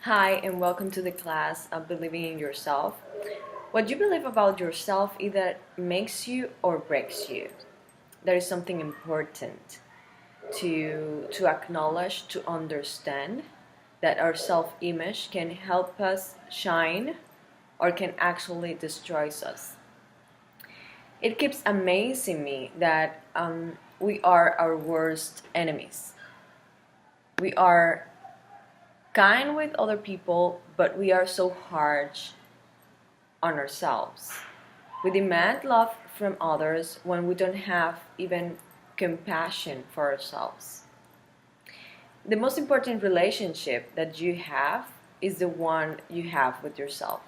Hi, and welcome to the class of Believing in Yourself. What you believe about yourself either makes you or breaks you. There is something important to acknowledge, to understand that our self-image can help us shine or can actually destroy us. It keeps amazing me that we are our worst enemies. We are kind with other people, but we are so harsh on ourselves. We demand love from others when we don't have even compassion for ourselves. The most important relationship that you have is the one you have with yourself.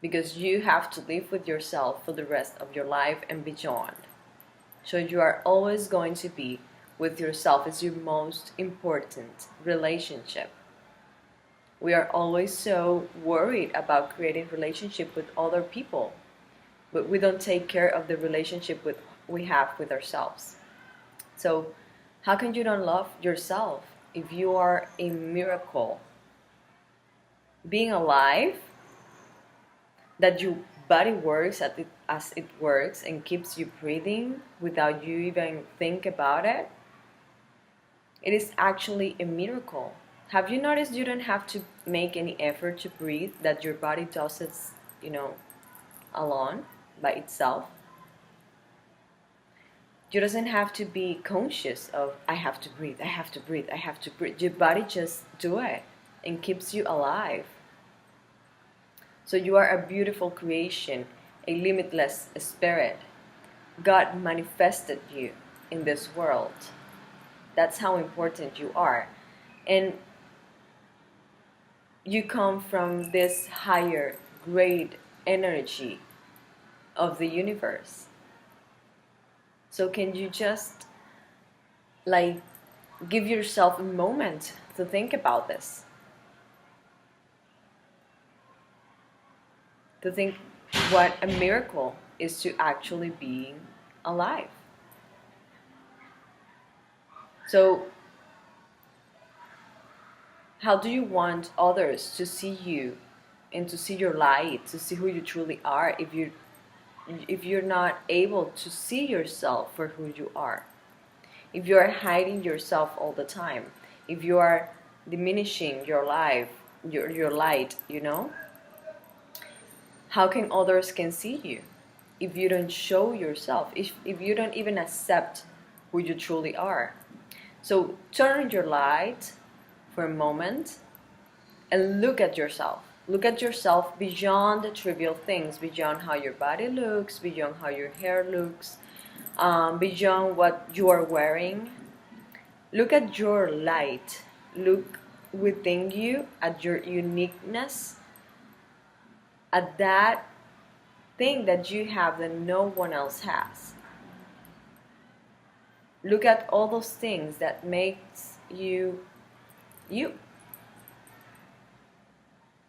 Because you have to live with yourself for the rest of your life and beyond. So you are always going to be with yourself as your most important relationship. We are always so worried about creating relationship with other people, but we don't take care of the relationship we have with ourselves. So how can you not love yourself if you are a miracle? Being alive, that your body works as it works and keeps you breathing without you even think about it, it is actually a miracle. Have you noticed you don't have to make any effort to breathe, that your body does it, alone, by itself? You doesn't have to be conscious of, I have to breathe, I have to breathe, I have to breathe. Your body just do it and keeps you alive. So you are a beautiful creation, a limitless spirit. God manifested you in this world. That's how important you are. And you come from this higher, great energy of the universe. So can you just give yourself a moment to think about this? To think what a miracle is to actually being alive. So how do you want others to see you and to see your light, to see who you truly are if you're not able to see yourself for who you are? If you are hiding yourself all the time, if you are diminishing your life, your light, how can others can see you if you don't show yourself, if you don't even accept who you truly are? So turn on your light for a moment and look at yourself. Look at yourself beyond the trivial things, beyond how your body looks, beyond how your hair looks, beyond what you are wearing. Look at your light. Look within you at your uniqueness, at that thing that you have that no one else has. Look at all those things that makes you you.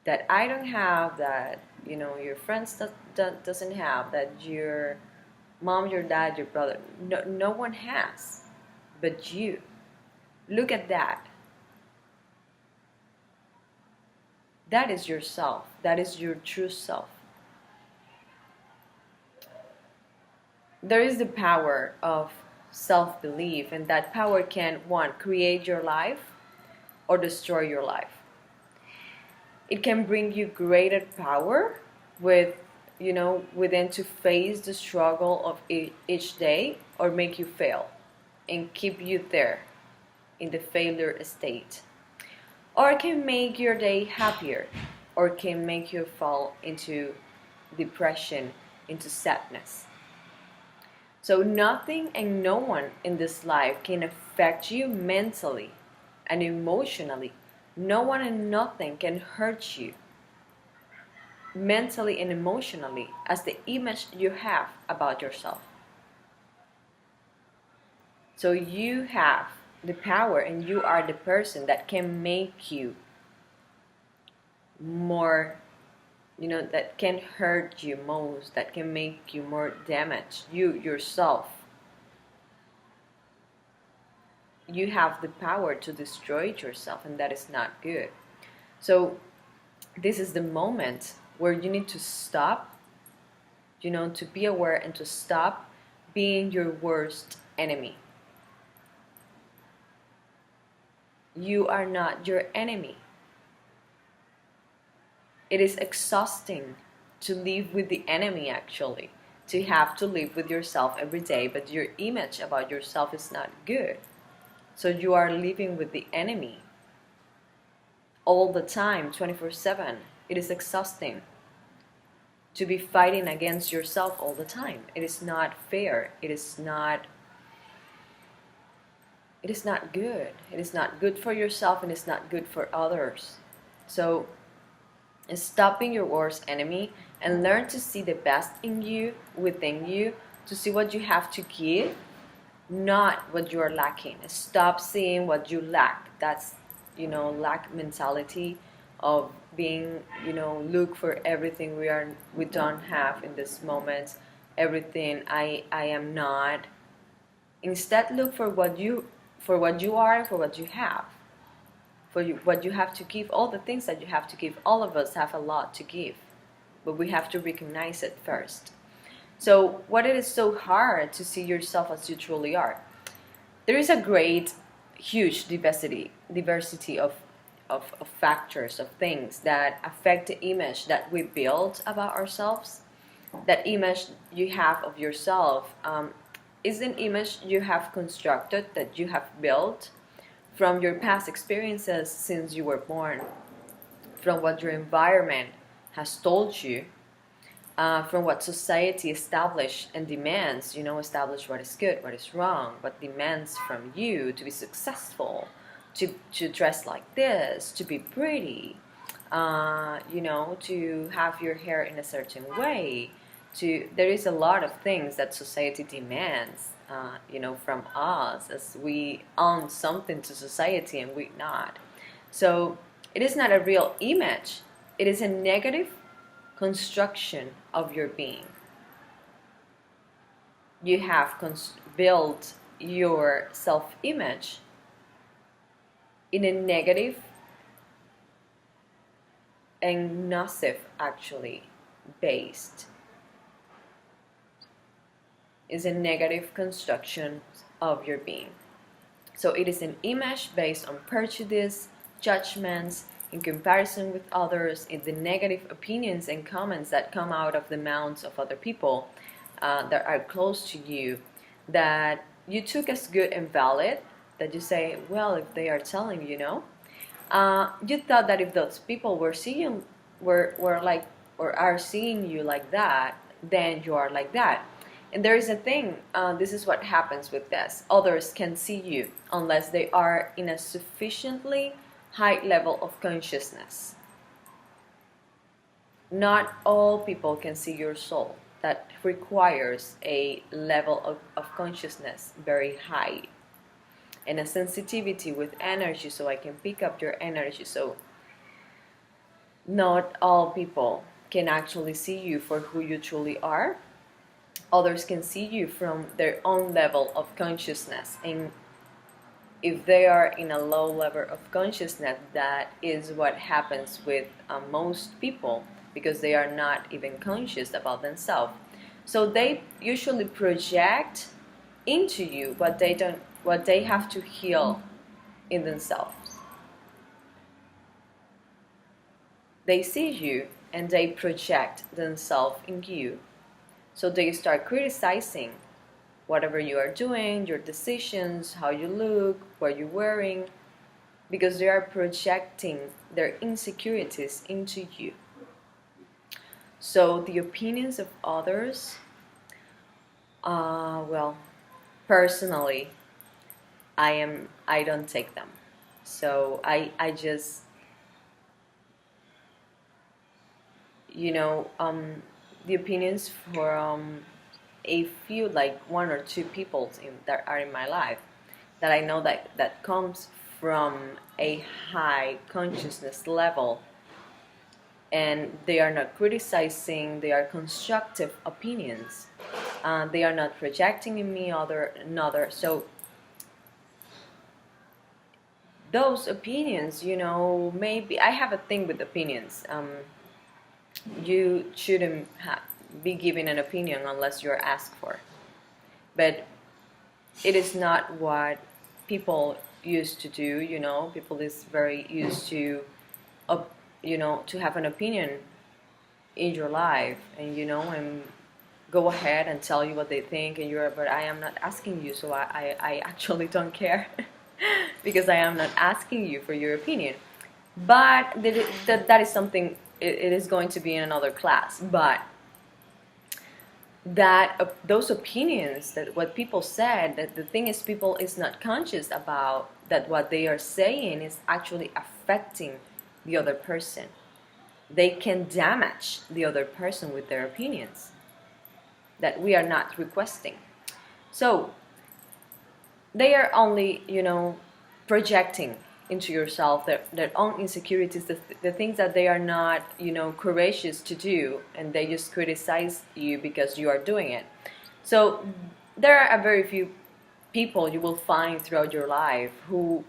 That I don't have, that your friends doesn't have, that your mom, your dad, your brother, no one has but you. Look at that. That is yourself. That is your true self. There is the power of self-belief, and that power can, one, create your life or destroy your life. It can bring you greater power within to face the struggle of each day, or make you fail and keep you there in the failure state. Or it can make your day happier, or can make you fall into depression, into sadness. So nothing and no one in this life can affect you mentally and emotionally. No one and nothing can hurt you mentally and emotionally as the image you have about yourself. So you have the power, and you are the person that can make you more, that can hurt you most, that can make you more damage. You yourself, you have the power to destroy yourself, and that is not good. So this is the moment where you need to stop, to be aware and to stop being your worst enemy. You are not your enemy. It is exhausting to live with the enemy, actually, to have to live with yourself every day, but your image about yourself is not good. So you are living with the enemy all the time, 24/7. It is exhausting to be fighting against yourself all the time. It is not fair. It is not good. It is not good for yourself, and it's not good for others. So stop being your worst enemy and learn to see the best in you, within you, to see what you have to give, not what you are lacking. Stop seeing what you lack. That's, lack mentality of being, look for everything we don't have in this moment, everything I am not. Instead, look for what you are and for what you have. What you have to give, all the things that you have to give. All of us have a lot to give, but we have to recognize it first. So, what it is so hard to see yourself as you truly are? There is a great, huge diversity of factors, of things that affect the image that we build about ourselves. That image you have of yourself is an image you have constructed, that you have built from your past experiences since you were born, from what your environment has told you, from what society established and demands, establish what is good, what is wrong, what demands from you to be successful, to dress like this, to be pretty, to have your hair in a certain way. There is a lot of things that society demands, from us, as we own something to society and we not. So it is not a real image. It is a negative construction of your being. You have built your self-image in a negative and nocive, actually, based. Is a negative construction of your being. So it is an image based on prejudice, judgments, in comparison with others, in the negative opinions and comments that come out of the mouths of other people that are close to you, that you took as good and valid, that you say, well, if they are telling you, you thought that if those people were seeing, were like, or are seeing you like that, then you are like that. And there is a thing, this is what happens with this. Others can see you unless they are in a sufficiently high level of consciousness. Not all people can see your soul. That requires a level of consciousness very high. And a sensitivity with energy, so I can pick up your energy. So not all people can actually see you for who you truly are. Others can see you from their own level of consciousness, and if they are in a low level of consciousness, that is what happens with most people, because they are not even conscious about themselves. So they usually project into you what they have to heal in themselves. They see you and they project themselves in you. So they start criticizing whatever you are doing, your decisions, how you look, what you're wearing, because they are projecting their insecurities into you. So the opinions of others, well, personally, I don't take them. So I just, the opinions from a few, like one or two people that are in my life, that I know that comes from a high consciousness level, and they are not criticizing, they are constructive opinions. They are not projecting in me another. So those opinions, maybe I have a thing with opinions. You shouldn't be given an opinion unless you're asked for. But it is not what people used to do. People is very used to, to have an opinion in your life, and go ahead and tell you what they think, but I am not asking you, so I actually don't care because I am not asking you for your opinion. But that is something, it is going to be in another class. But that those opinions, that what people said, that the thing is, people is not conscious about that what they are saying is actually affecting the other person. They can damage the other person with their opinions that we are not requesting. So they are only, projecting into yourself their own insecurities, the things that they are not, courageous to do, and they just criticize you because you are doing it. So there are a very few people you will find throughout your life who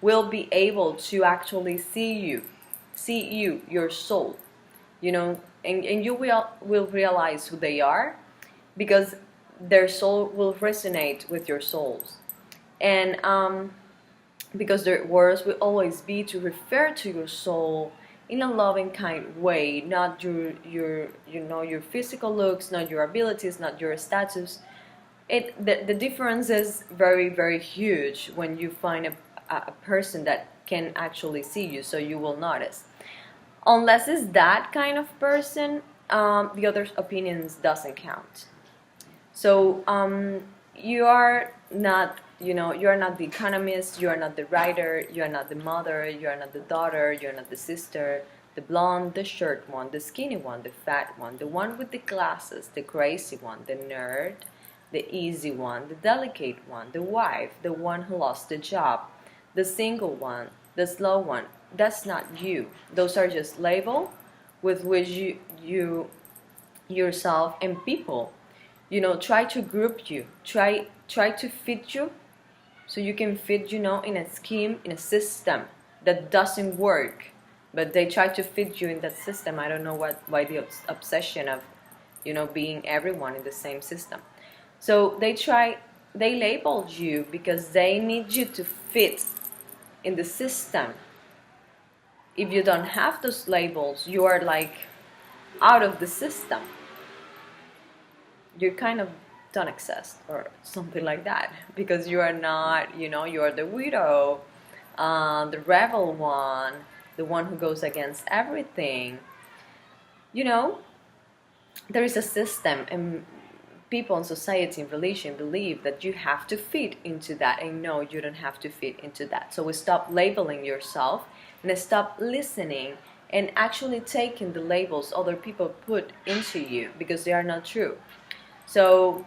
will be able to actually see you, your soul, and you will realize who they are, because their soul will resonate with your souls. And because their words will always be to refer to your soul in a loving kind way, not your physical looks, not your abilities, not your status. The difference is very, very huge when you find a person that can actually see you, so you will notice. Unless it's that kind of person, the other opinions doesn't count. So you are not, you are not the economist, you are not the writer, you are not the mother, you are not the daughter, you are not the sister, the blonde, the short one, the skinny one, the fat one, the one with the glasses, the crazy one, the nerd, the easy one, the delicate one, the wife, the one who lost the job, the single one, the slow one. That's not you. Those are just labels with which you yourself and people, try to group you, try to fit you, so you can fit, in a scheme, in a system that doesn't work, but they try to fit you in that system. I don't know why the obsession of, being everyone in the same system. So they labeled you because they need you to fit in the system. If you don't have those labels, you are like out of the system. You kind of don't exist or something like that, because you are not, you are the widow, the rebel one, the one who goes against everything. There is a system, and people in society and religion believe that you have to fit into that, and no, you don't have to fit into that. So we stop labeling yourself and stop listening and actually taking the labels other people put into you, because they are not true. So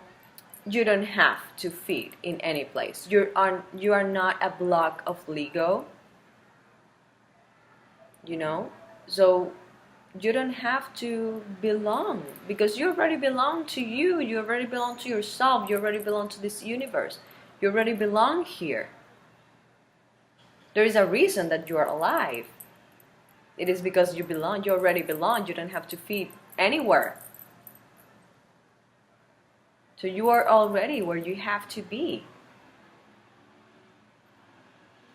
you don't have to fit in any place. You are not a block of Lego, so you don't have to belong, because you already belong to you. You already belong to yourself. You already belong to this universe. You already belong here. There is a reason that you are alive. It is because you belong. You already belong. You don't have to fit anywhere. So you are already where you have to be.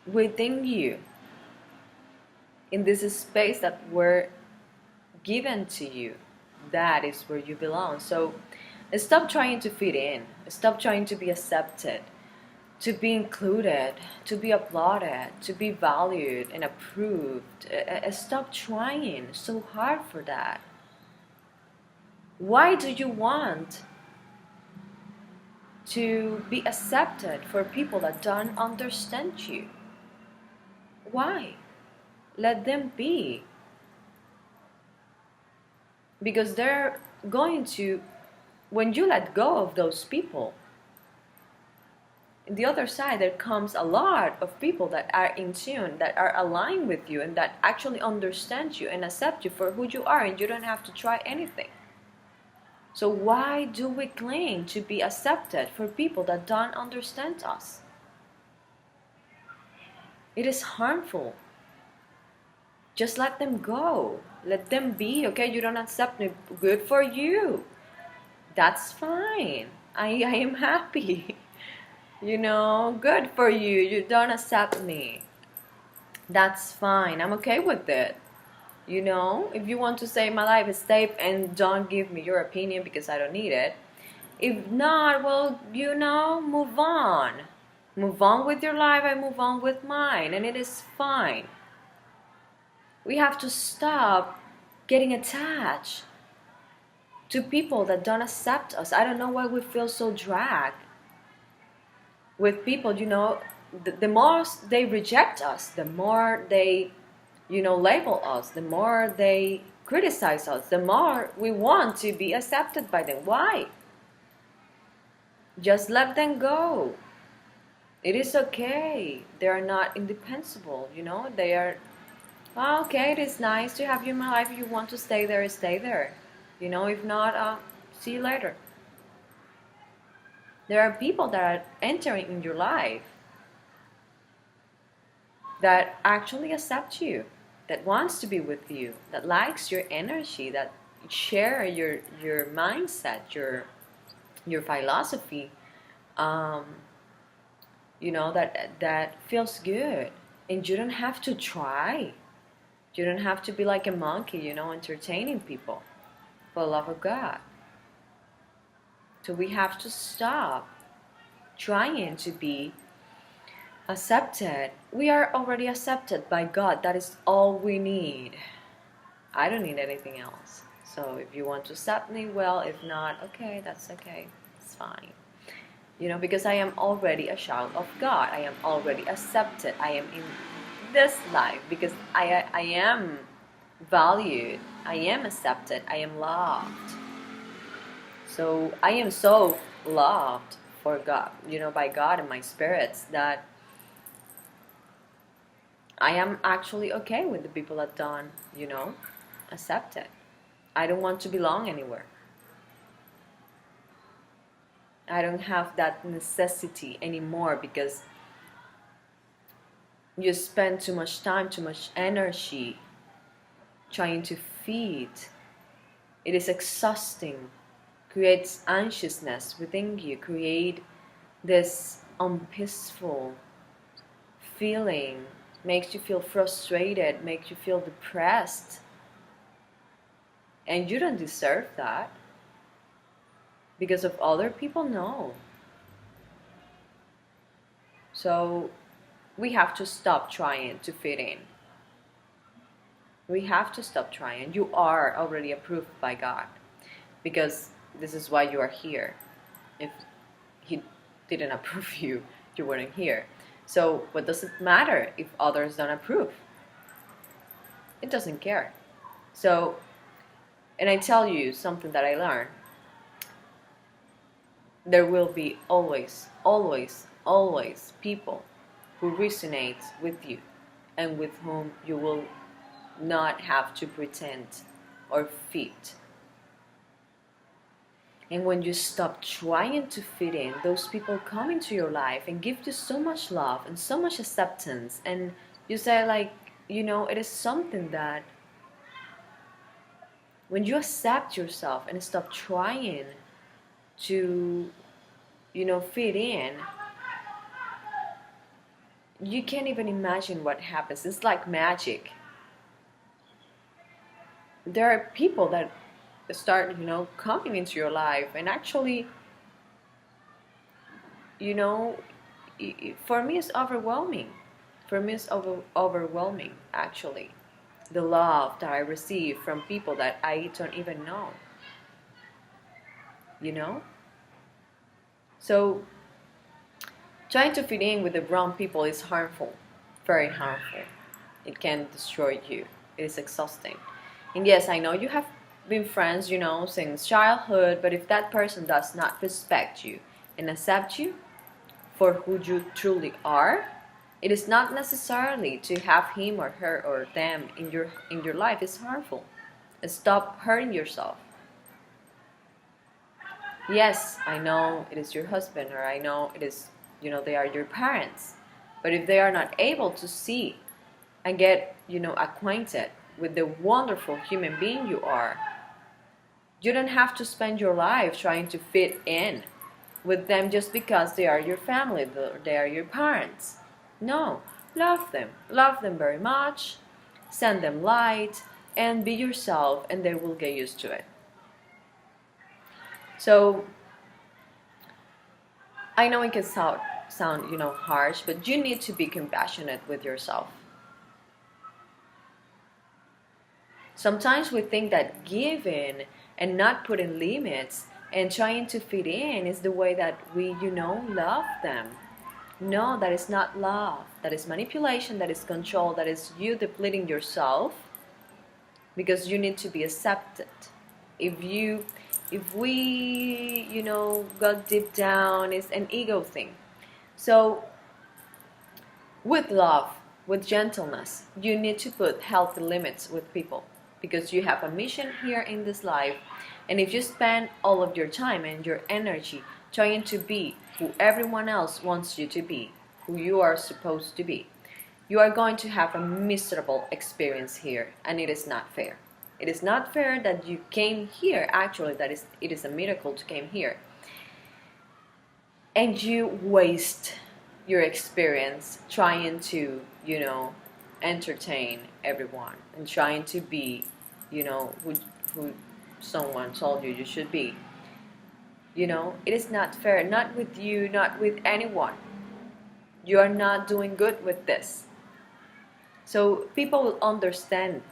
Within you. In this space that we're given to you. That is where you belong. So stop trying to fit in. Stop trying to be accepted, to be included, to be applauded, to be valued and approved. Stop trying so hard for that. Why do you want to be accepted for people that don't understand you? Why? Let them be. Because they're going to, when you let go of those people, on the other side there comes a lot of people that are in tune, that are aligned with you, and that actually understand you and accept you for who you are, and you don't have to try anything. So why do we cling to be accepted for people that don't understand us? It is harmful. Just let them go. Let them be, okay? You don't accept me. Good for you. That's fine. I am happy. Good for you. You don't accept me. That's fine. I'm okay with it. If you want to say my life is safe and don't give me your opinion because I don't need it. If not, well, move on. Move on with your life, I move on with mine, and it is fine. We have to stop getting attached to people that don't accept us. I don't know why we feel so dragged with people, the more they reject us, the more they, label us, the more they criticize us, the more we want to be accepted by them. Why? Just let them go. It is okay. They are not indispensable, They are, okay, it is nice to have you in my life. If you want to stay there, stay there. If not, see you later. There are people that are entering in your life that actually accept you, that wants to be with you, that likes your energy, that share your mindset, your philosophy, that feels good. And you don't have to try. You don't have to be like a monkey, entertaining people, for the love of God. So we have to stop trying to be accepted. We are already accepted by God. That is all we need. I don't need anything else. So if you want to accept me, well. If not, okay, that's okay. It's fine. Because I am already a child of God. I am already accepted. I am in this life because I am valued. I am accepted. I am loved. So I am so loved for God, by God and my spirits, that I am actually okay with the people that don't, accept it. I don't want to belong anywhere. I don't have that necessity anymore because you spend too much time, too much energy trying to feed. It is exhausting. Creates anxiousness within you. Create this unpeaceful feeling. Makes you feel frustrated. Makes you feel depressed. And you don't deserve that. Because of other people? No. So we have to stop trying to fit in. We have to stop trying. You are already approved by God. Because this is why you are here. If He didn't approve you, you weren't here. So what does it matter if others don't approve? It doesn't care. So, and I tell you something that I learned. There will be always, always, always people who resonate with you and with whom you will not have to pretend or fit. And when you stop trying to fit in, those people come into your life and give you so much love and so much acceptance. And you say, like, it is something that when you accept yourself and stop trying to, fit in, you can't even imagine what happens. It's like magic. There are people that start, coming into your life, and actually, for me it's overwhelming. For me it's overwhelming, actually. The love that I receive from people that I don't even know. So, trying to fit in with the wrong people is harmful. Very harmful. It can destroy you. It is exhausting. And yes, I know you have been friends, since childhood, but if that person does not respect you and accept you for who you truly are, it is not necessarily to have him or her or them in your life. It's harmful. Stop hurting yourself. Yes, I know it is your husband, or I know it is, they are your parents, But if they are not able to see and get, acquainted with the wonderful human being you are, you don't have to spend your life trying to fit in with them just because they are your family, they are your parents. No, love them very much, send them light, and be yourself, and they will get used to it. So I know it can sound harsh, but you need to be compassionate with yourself. Sometimes we think that giving and not putting limits and trying to fit in is the way that we, love them. No, that is not love. That is manipulation, that is control, that is you depleting yourself because you need to be accepted. If we, got deep down, it's an ego thing. So, with love, with gentleness, you need to put healthy limits with people because you have a mission here in this life. And if you spend all of your time and your energy trying to be who everyone else wants you to be, who you are supposed to be, you are going to have a miserable experience here, and it is not fair. It is not fair that you came here, actually, it is a miracle to came here, and you waste your experience trying to, entertain everyone and trying to be, who someone told you should be. It is not fair, not with you, not with anyone. You are not doing good with this. So people will understand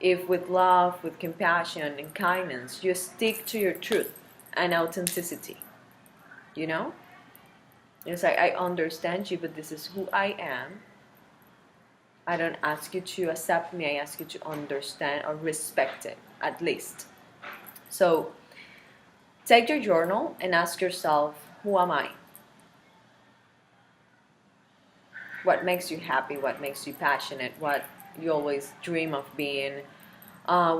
if with love, with compassion and kindness, you stick to your truth and authenticity. It's like, I understand you, but this is who I am. I don't ask you to accept me, I ask you to understand or respect it, at least. So, take your journal and ask yourself, who am I? What makes you happy? What makes you passionate? What you always dream of being?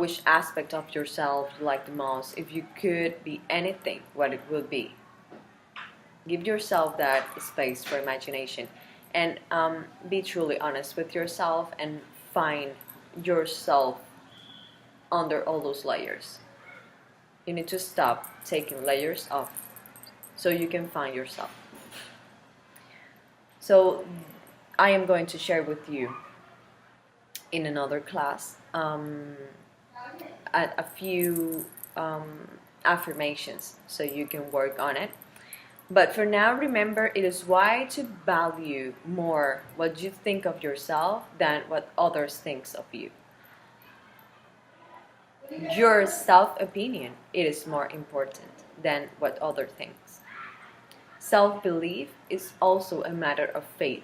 Which aspect of yourself you like the most? If you could be anything, what it would be? Give yourself that space for imagination. And be truly honest with yourself and find yourself under all those layers. You need to stop taking layers off so you can find yourself. So I am going to share with you in another class a few affirmations so you can work on it. But for now, remember, it is wise to value more what you think of yourself than what others think of you. Your self-opinion, it is more important than what others think. Self-belief is also a matter of faith.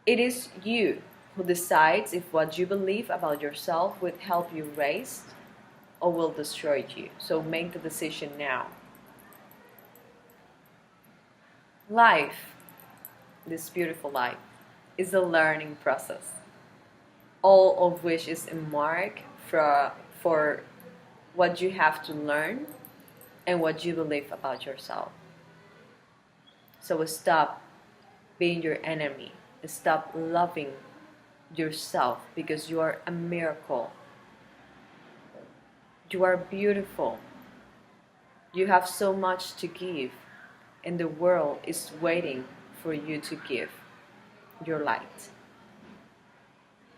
It is you who decides if what you believe about yourself will help you raise or will destroy you. So make the decision now. Life, this beautiful life, is a learning process, all of which is a mark for what you have to learn and what you believe about yourself. So stop being your enemy. Stop loving yourself because you are a miracle. You are beautiful. You have so much to give, and the world is waiting for you to give your light.